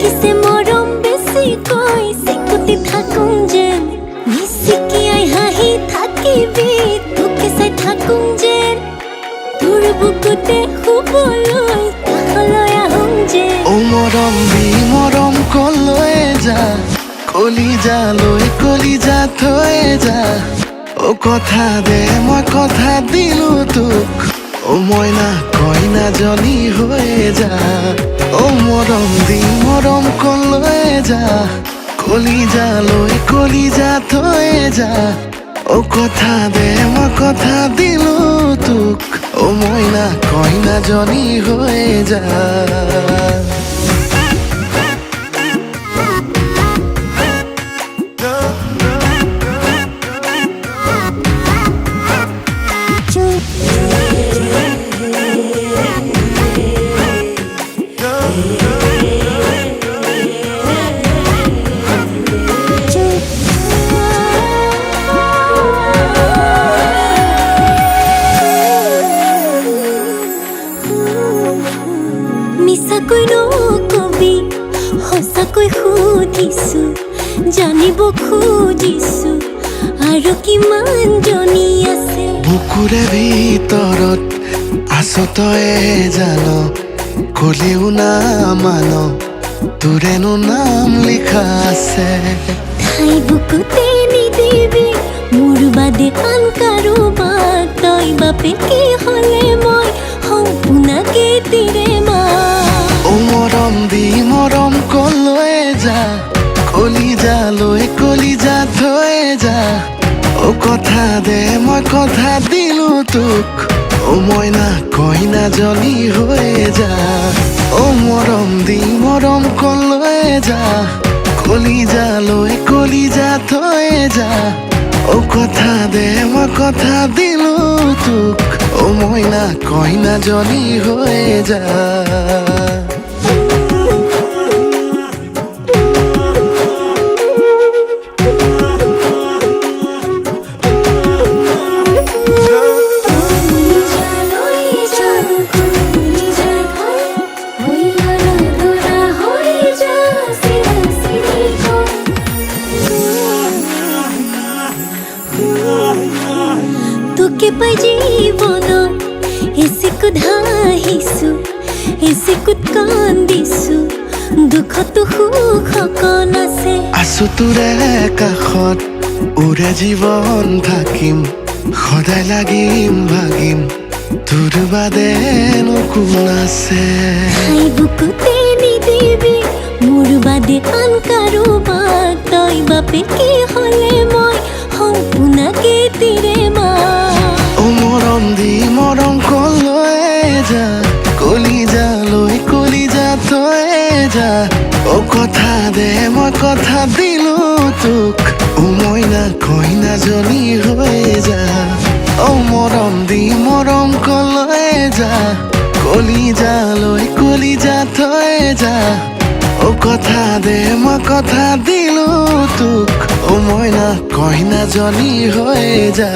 কিছে মৰম বেছিকৈ চিকুটি থাকোঁ যেন নিচিকিয়াই হাঁহি থাকিবি তোকে চাই থাকোঁ যেন তোৰ বুকুতে শুবলৈ কাষলৈ আহোঁ যেন ও মৰম দি মৰম কলৈ যা কলিজা থৈ যা ও কথা দে মই কথা দিলো তোক ও মইনা কইনাজনী হৈ যা ও মৰম দি মৰম কলৈ যা কলিজা থৈ যা ও কথা দে মই কথা দিলো তোক ও মইনা কইনাজনী হৈ যা মিছাকৈ নকবি সঁচাকৈ সুধিছো জানিব খুজিছো আৰু কিমান জনী আছে বুকুৰে ভিতৰত আছ তয়ে জান কলেও না মান তোৰেনো নাম লিখা আছে ঠাই বুকুতে নিদিবি মোৰ বাদে আন কাৰোবাক তই বাপে কি হ'লে মই সম্পূৰ্ণাকে তিৰে মা ও মৰম দি মৰম কলৈ যা কলিজা থৈ যা ও কথা দে মই কথা দিলো তোক ও মইনা কইনাজনী হৈ যা ও মৰম দি মৰম কলৈ যা কলিজা থৈ যা ও কথা দে মই কথা দিলো তোক ও মইনা কইনাজনী হৈ যা তোকে পাই জীৱনত এচিকুত হাঁহিছো এচিকুত কান্দিছো দুখতো সুখ অকণ আছে আছো তোৰে কাষত ওৰে জীৱন থাকিম সদায় লাগিম ভাগিম তোৰ বাদেনো কোন আছে ঠাই বুকুতে নিদিবি মোৰ বাদে আন কাৰোবাক তই বাপে কি হ'লে মই সম্পূৰ্ণাকে তিৰে মা ও মৰম দি মৰম কলৈ যা কলিজা থৈ যা ও কথা দে মই কথা দিলো তোক ও মইনা কইনাজনী হৈ যা ও মৰম দি মৰম কলৈ যা কলিজা থৈ যা ও কথা দে মই কথা দিলো তোক ও মইনা কইনাজনী হৈ যা